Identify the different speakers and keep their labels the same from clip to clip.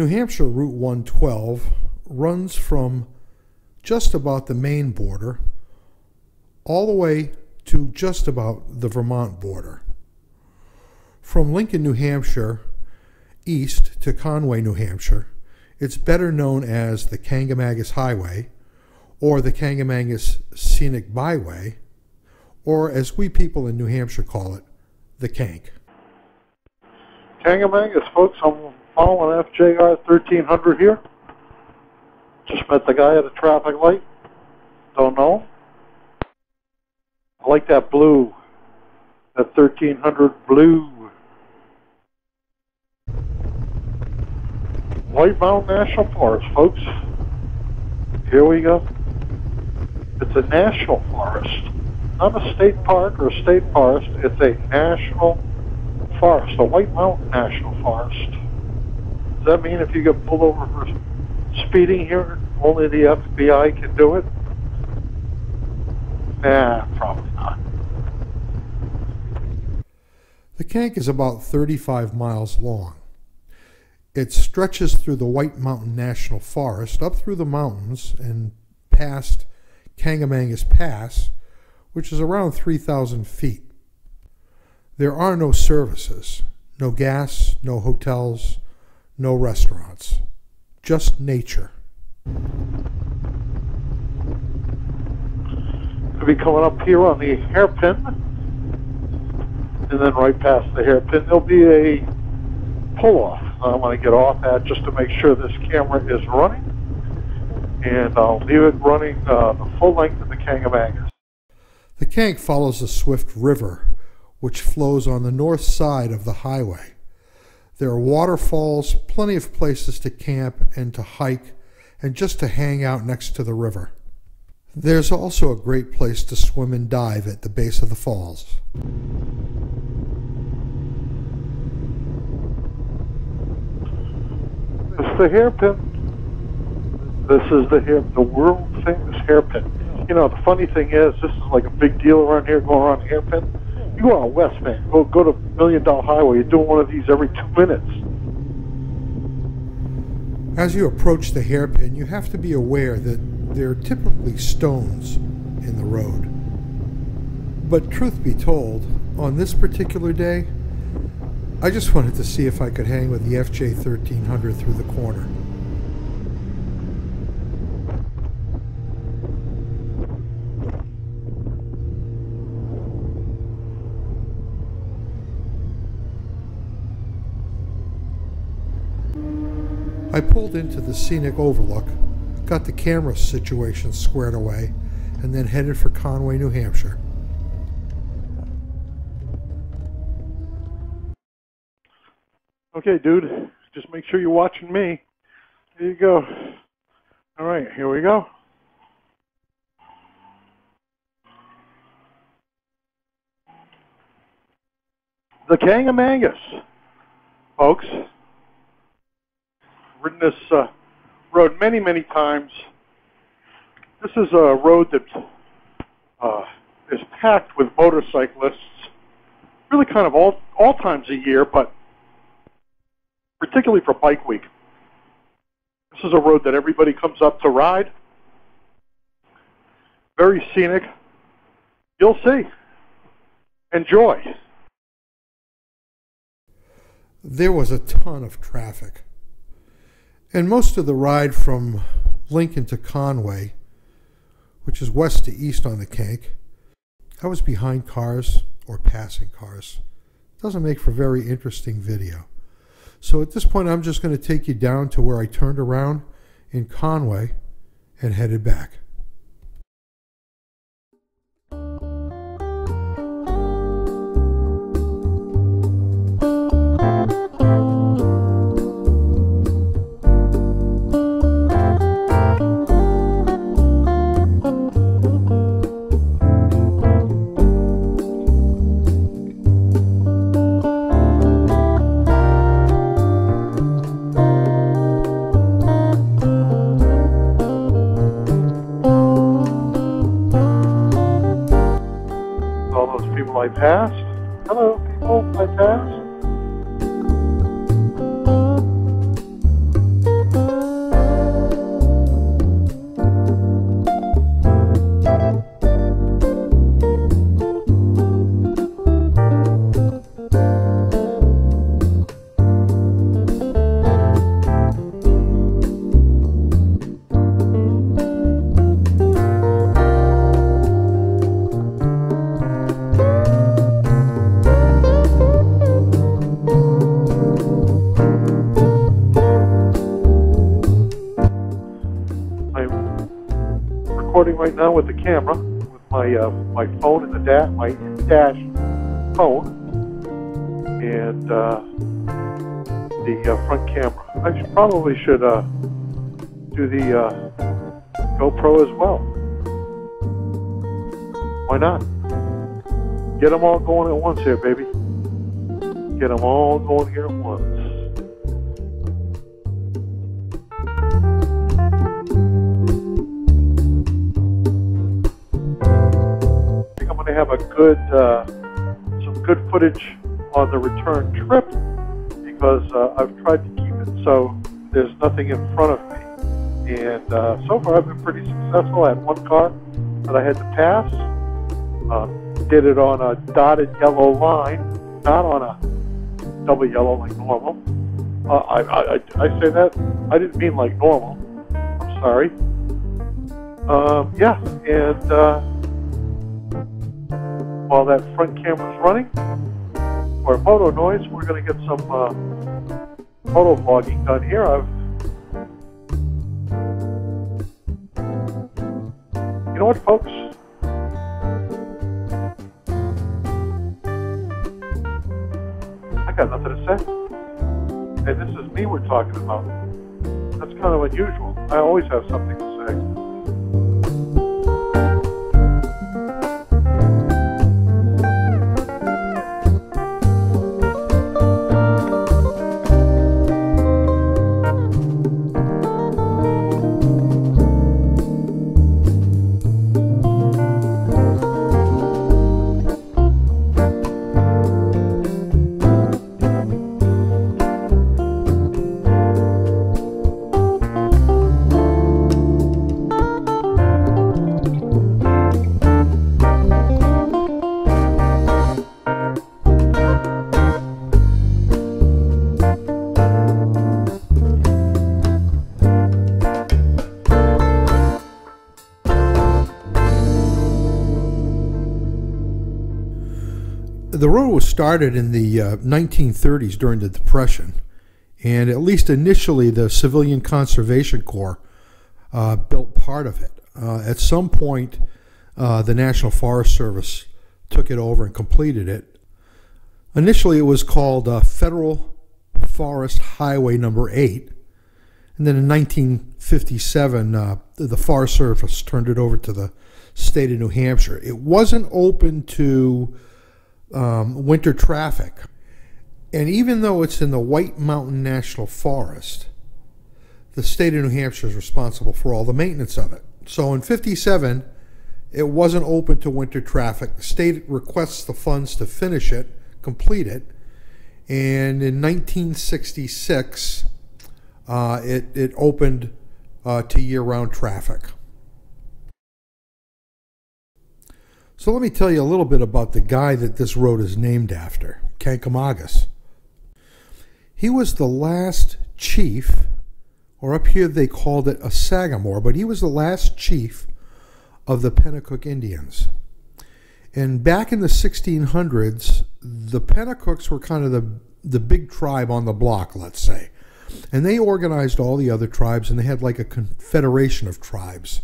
Speaker 1: New Hampshire Route 112 runs from just about the Maine border all the way to just about the Vermont border. From Lincoln, New Hampshire, east to Conway, New Hampshire, it's better known as the Kancamagus Highway, or the Kancamagus Scenic Byway, or as we people in New Hampshire call it, the Kanc.
Speaker 2: Kancamagus, folks, I'm following FJR 1300 here. Just met the guy at a traffic light. Don't know. I like that blue. That 1300 blue. White Mountain National Forest, folks. Here we go. It's a national forest. Not a state park or a state forest. It's a national forest, a White Mountain National Forest. Does that mean if you get pulled over for speeding here, only the FBI can do it? Nah, probably not.
Speaker 1: The Kanc is about 35 miles long. It stretches through the White Mountain National Forest, up through the mountains and past Kancamagus Pass, which is around 3,000 feet. There are no services, no gas, no hotels, no restaurants, just nature.
Speaker 2: We'll be coming up here on the hairpin, and then right past the hairpin there'll be a pull-off. I want to get off that just to make sure this camera is running, and I'll leave it running the full length of the Kancamagus.
Speaker 1: The Kanc follows the Swift River, which flows on the north side of the highway. There are waterfalls, plenty of places to camp and to hike, and just to hang out next to the river. There's also a great place to swim and dive at the base of the falls.
Speaker 2: It's the hairpin. This is the world famous hairpin. You know, the funny thing is, this is like a big deal around here, going around the hairpin. You go out west, man. Go to $1 Million Highway. You're doing one of these every 2 minutes.
Speaker 1: As you approach the hairpin, you have to be aware that there are typically stones in the road. But truth be told, on this particular day, I just wanted to see if I could hang with the FJ 1300 through the corner. I pulled into the Scenic Overlook, got the camera situation squared away, and then headed for Conway, New Hampshire.
Speaker 2: Okay, dude, just make sure you're watching me. Here you go. All right, here we go. The Kancamagus, folks. Ridden this road many, many times. This is a road that is packed with motorcyclists, really kind of all times a year, but particularly for Bike Week. This is a road that everybody comes up to ride. Very scenic. You'll see. Enjoy.
Speaker 1: There was a ton of traffic. And most of the ride from Lincoln to Conway, which is west to east on the Kanc, I was behind cars or passing cars. It doesn't make for very interesting video. So at this point, I'm just going to take you down to where I turned around in Conway and headed back.
Speaker 2: I passed. Hello, people. I passed. right now with the camera, with my my phone and my dash phone, and the front camera. I probably should do the GoPro as well. Why not? Get them all going at once here, baby. Get them all going here at once. I think I'm going to have a good, some good footage on the return trip, because I've tried to keep it so there's nothing in front of me. And so far I've been pretty successful. I had one car that I had to pass. Did it on a dotted yellow line, not on a double yellow like normal. I say that, I didn't mean like normal. I'm sorry. Yeah, and while that front camera's running, for moto noise, we're going to get some moto vlogging done here. You know what, folks? I got nothing to say. And this is me we're talking about. That's kind of unusual. I always have something to say.
Speaker 1: The road was started in the 1930s during the Depression, and at least initially the Civilian Conservation Corps built part of it. At some point, the National Forest Service took it over and completed it. Initially, it was called Federal Forest Highway number 8, and then in 1957, the Forest Service turned it over to the state of New Hampshire. It wasn't open to winter traffic. And even though it's in the White Mountain National Forest, the state of New Hampshire is responsible for all the maintenance of it. So in 57, it wasn't open to winter traffic. The state requests the funds to finish it, complete it. And in 1966, it opened to year-round traffic. So let me tell you a little bit about the guy that this road is named after, Kancamagus. He was the last chief, or up here they called it a sagamore, but he was the last chief of the Pennacook Indians. And back in the 1600s, the Pennacooks were kind of the big tribe on the block, let's say. And they organized all the other tribes, and they had like a confederation of tribes.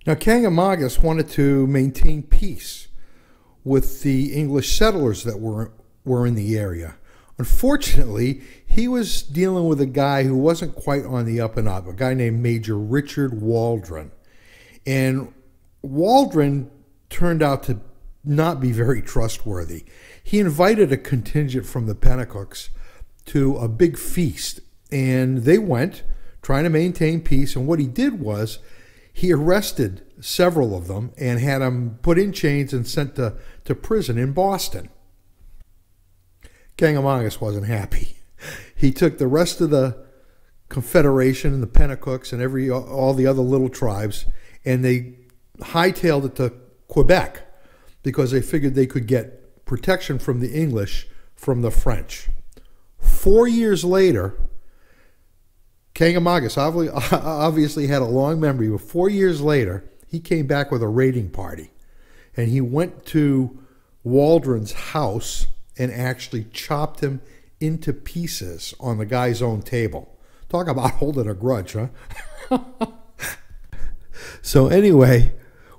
Speaker 1: Now, Kancamagus wanted to maintain peace with the English settlers that were in the area. Unfortunately, he was dealing with a guy who wasn't quite on the up and up, a guy named Major Richard Waldron. And Waldron turned out to not be very trustworthy. He invited a contingent from the Pennacooks to a big feast, and they went trying to maintain peace. And what he did was he arrested several of them and had them put in chains and sent to prison in Boston. Kancamagus wasn't happy. He took the rest of the Confederation and the Pennacooks and all the other little tribes, and they hightailed it to Quebec because they figured they could get protection from the English from the French. 4 years later, Kancamagus obviously had a long memory, but 4 years later, he came back with a raiding party. And he went to Waldron's house and actually chopped him into pieces on the guy's own table. Talk about holding a grudge, huh? So anyway,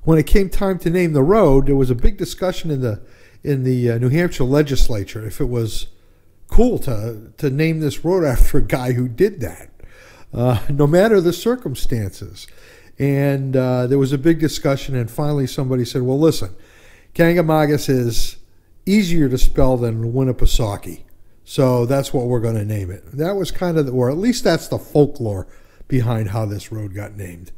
Speaker 1: when it came time to name the road, there was a big discussion in the New Hampshire legislature if it was cool to name this road after a guy who did that, no matter the circumstances. And there was a big discussion, and finally somebody said, well, listen, Kancamagus is easier to spell than Winnipesaukee, so that's what we're going to name it. That was kind of, or at least that's the folklore behind how this road got named.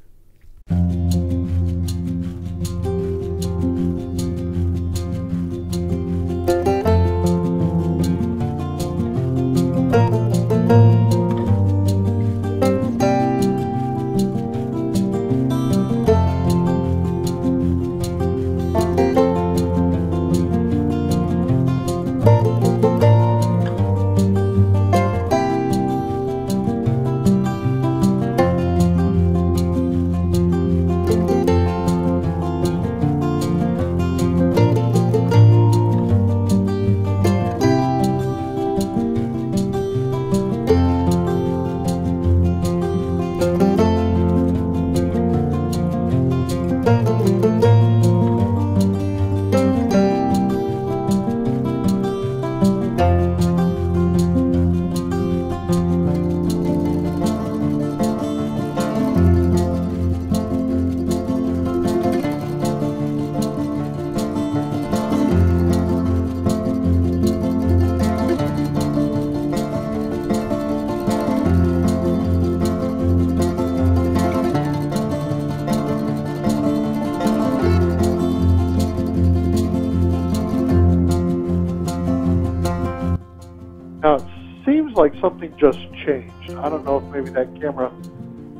Speaker 2: Now, it seems like something just changed. I don't know if maybe that camera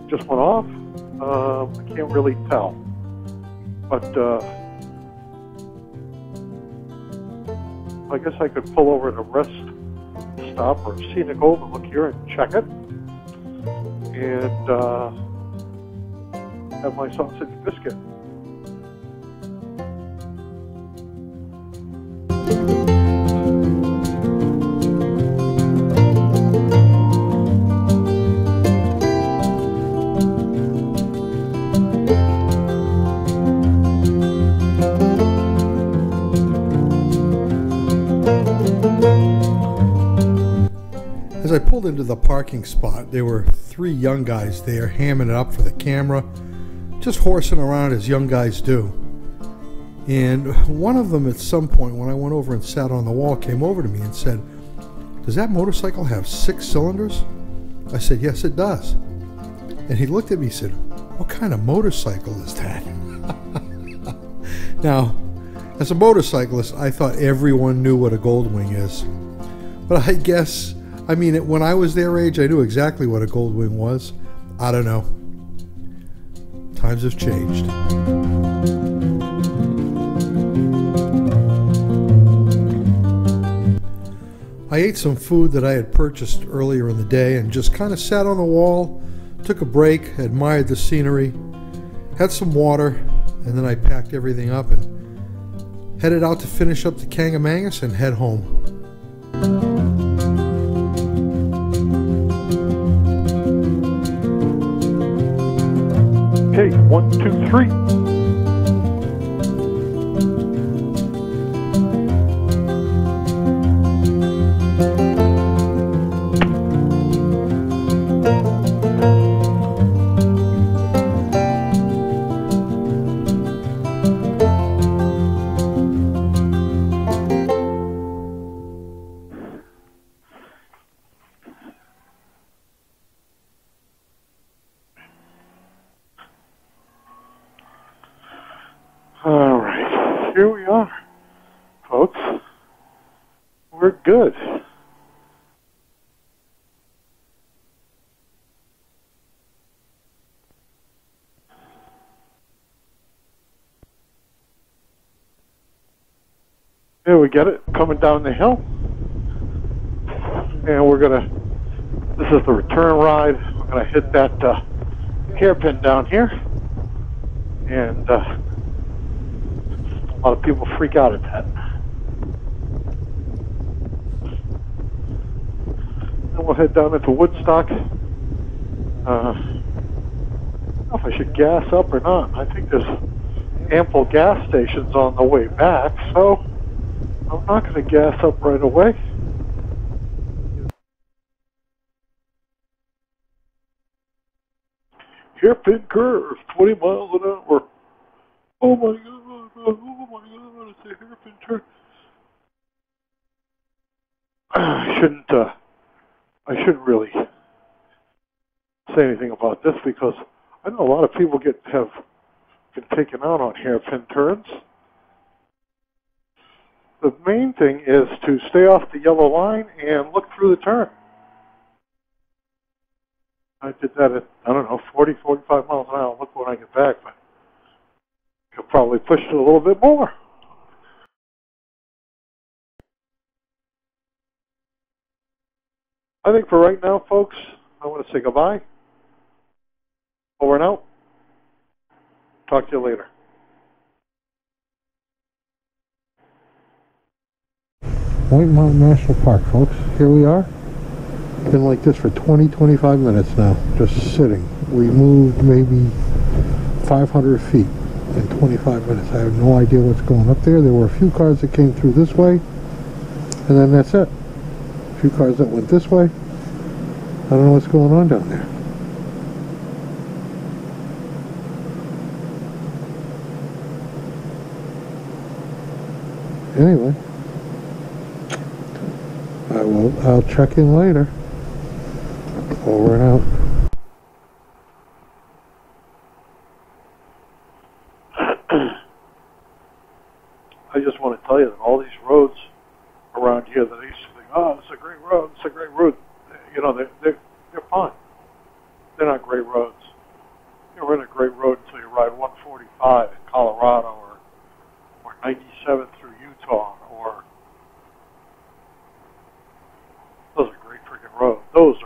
Speaker 2: just went off. I can't really tell. But I guess I could pull over at a rest stop or Scenic overlook here and check it. And have my sausage biscuit.
Speaker 1: As I pulled into the parking spot, there were 3 young guys there hamming it up for the camera, just horsing around as young guys do. And one of them at some point, when I went over and sat on the wall, came over to me and said, "Does that motorcycle have 6 cylinders?" I said, "Yes, it does." And he looked at me and said, "What kind of motorcycle is that?" Now, as a motorcyclist, I thought everyone knew what a Goldwing is. But I guess, I mean, when I was their age, I knew exactly what a Goldwing was. I don't know. Times have changed. I ate some food that I had purchased earlier in the day and just kind of sat on the wall, took a break, admired the scenery, had some water, and then I packed everything up and headed out to finish up the Kancamagus and head home.
Speaker 2: Okay, 1, 2, 3. All right, here we are, folks. We're good. Here we get it, coming down the hill. And we're gonna, this is the return ride. We're gonna hit that hairpin down here. And a lot of people freak out at that. Then we'll head down into Woodstock. I don't know if I should gas up or not. I think there's ample gas stations on the way back, so I'm not going to gas up right away. Hairpin curve, 20 miles an hour. Oh my god, oh my god, it's a hairpin turn. I shouldn't really say anything about this because I know a lot of people have been taken out on hairpin turns. The main thing is to stay off the yellow line and look through the turn. I did that at, I don't know, 40, 45 miles an hour. Look when I get back, but I could probably push it a little bit more. I think for right now, folks, I want to say goodbye. Over and out. Talk to you later.
Speaker 1: White Mountain National Park, folks. Here we are. Been like this for 20-25 minutes now, just sitting. We moved maybe 500 feet in 25 minutes. I have no idea what's going up there. There were a few cars that came through this way, and then that's it. A few cars that went this way. I don't know what's going on down there. Anyway, I'll check in later. Over and out.
Speaker 2: I just want to tell you that all these roads around here that I used to think, oh, it's a great road, it's a great road. You know, they're fine. They're not great roads. You're in a great road until you ride 145 in Colorado or 97 through Utah, or those are great freaking roads. Those